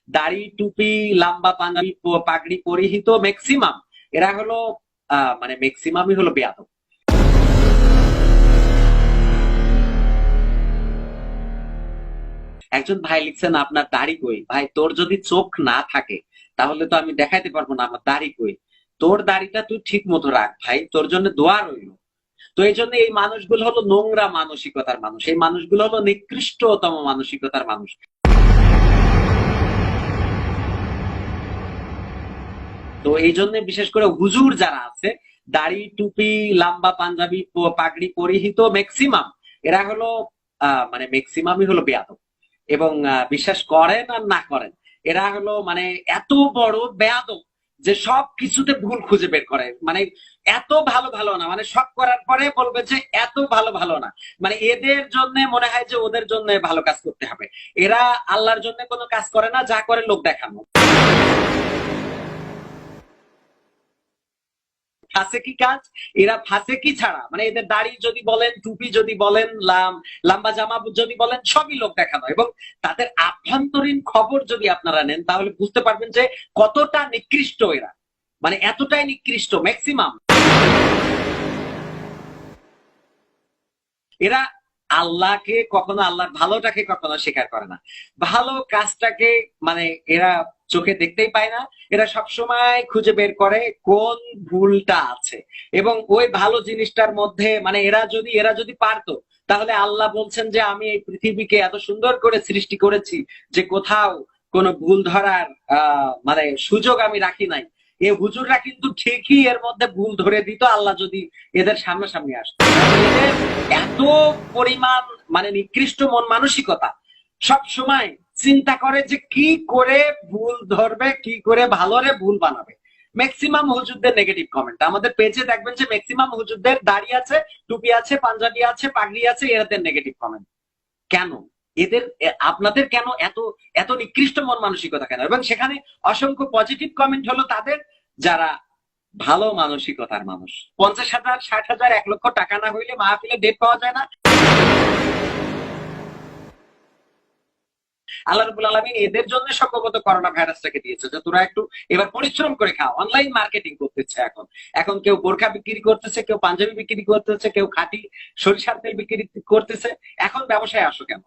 দাড়ি টুপি লম্বা পাঞ্জাবি পাগড়ি পরিহিত ম্যাক্সিমাম এরা হলো মানে ম্যাক্সিমামই হলো বেয়াদব। একজন ভাই লিখছেন আপনার দাড়ি কই? ভাই তোর যদি চোখ না থাকে তাহলে তো আমি দেখাইতে পারবো না আমার দাড়ি কই। তোর দাড়িটা তুই ঠিক মতো রাখ ভাই, তোর জন্য দোয়া রইলো। তো এই জন্য এই মানুষগুলো হলো নোংরা মানসিকতার মানুষ, এই মানুষগুলো হলো নিকৃষ্টতম মানসিকতার মানুষ। তো এই জন্য বিশেষ করে হুজুর যারা আছে, দাড়ি টুপি লম্বা পাঞ্জাবি পাগড়ি পরিহিত ম্যাক্সিমাম এরা হলো মানে ম্যাক্সিমামই হলো বেয়াদব। এবং বিশ্বাস করেন আর না করেন, এরা হলো মানে এত বড় বেয়াদব যে সব কিছুতে ভুল খুঁজে বের করে। মানে এত ভালো ভালো না, মানে সব করার পরে বলবে যে এত ভালো ভালো না। মানে এদের জন্য মনে হয় যে ওদের জন্য ভালো কাজ করতে হবে। এরা আল্লাহর জন্য কোনো কাজ করে না, যা করে লোক দেখানো। ফাঁসেকি কাজ, এরা ফাঁসেকি ছাড়া মানে এদের দাড়ি যদি বলেন, টুপি যদি বলেন, লম্বা জামা যদি বলেন, সবই লোক দেখানো। এবং তাদের আভ্যন্তরীণ খবর যদি আপনারা নেন তাহলে বুঝতে পারবেন যে কতটা নিকৃষ্ট এরা, মানে এতটাই নিকৃষ্ট ম্যাক্সিমাম। এরা আল্লাহকে কখনো, আল্লাহর ভালোটাকে কখনো স্বীকার করে না, ভালো কাজটাকে মানে এরা চোখে দেখতেই পায় না। এরা সবসময় খুঁজে বের করে কোন ভুলটা আছে, এবং ওই ভালো জিনিসটার মধ্যে মানে এরা যদি পারতো তাহলে আল্লাহ বলছেন যে আমি এই পৃথিবীকে এত সুন্দর করে সৃষ্টি করেছি যে কোথাও কোনো ভুল ধরার মানে সুযোগ আমি রাখি নাই। এ হুজুররা কিন্তু ঠিকই এর মধ্যে ভুল ধরে দিত আল্লাহ যদি এদের সামনাসামনি আসতো। এদের এত পরিমাণ মানে নিকৃষ্ট মন মানসিকতা, সব সময় চিন্তা করে যে কি করে ভুল ধরবে, কি করে ভালোরে ভুল বানাবে। ম্যাক্সিমাম হুজুরদের নেগেটিভ কমেন্ট আমাদের পেজে দেখবেন যে ম্যাক্সিমাম হুজুরদের দাড়ি আছে, টুপি আছে, পাঞ্জাবি আছে, পাগড়ি আছে, এদের নেগেটিভ কমেন্ট কেন? এদের আপনাদের কেন এত এত নিকৃষ্ট মন মানসিকতা কেন? এবং সেখানে অসংখ্য পজিটিভ কমেন্ট হলো তাদের, যারা ভালো মানসিকতার মানুষ। 50,000 60,000 1 লক্ষ টাকা না হইলে মাহফিলে ডেট পাওয়া যায় না। আল্লাহ রাব্বুল আলামিন এদের জন্য সম্ভবত করোনা ভাইরাসটাকে দিয়েছে যে তোরা একটু এবার পরিশ্রম করে খাও। অনলাইন মার্কেটিং করতেছে এখন, এখন কেউ বোরখা বিক্রি করতেছে, কেউ পাঞ্জাবি বিক্রি করতেছে, কেউ খাঁটি সরিষার তেল বিক্রি করতেছে। এখন ব্যবসায় আসো কেন?